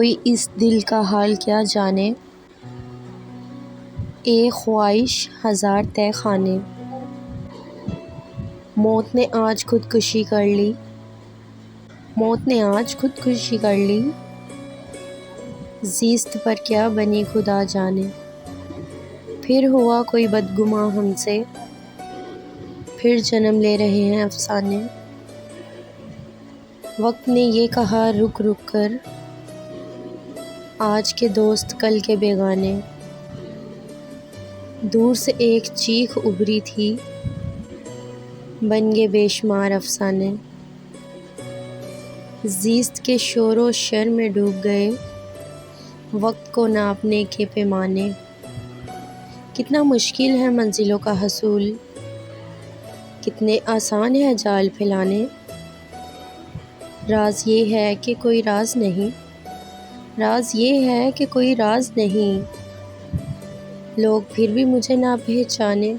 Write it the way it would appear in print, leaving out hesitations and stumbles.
کوئی اس دل کا حال کیا جانے، ایک خواہش ہزار تہ خانے۔ موت نے آج خودکشی کر لی، موت نے آج خودکشی کر لی، زیست پر کیا بنی خدا جانے۔ پھر ہوا کوئی بدگماں ہم سے، پھر جنم لے رہے ہیں افسانے۔ وقت نے یہ کہا رک رک کر، آج کے دوست کل کے بیگانے۔ دور سے ایک چیخ ابھری تھی، بن گئے بے شمار افسانے۔ زیست کے شور و شر میں ڈوب گئے، وقت کو ناپنے کے پیمانے۔ کتنا مشکل ہے منزلوں کا حصول، کتنے آسان ہے جال پھیلانے۔ راز یہ ہے کہ کوئی راز نہیں، راز یہ ہے کہ کوئی راز نہیں، لوگ پھر بھی مجھے نہ پہچانے۔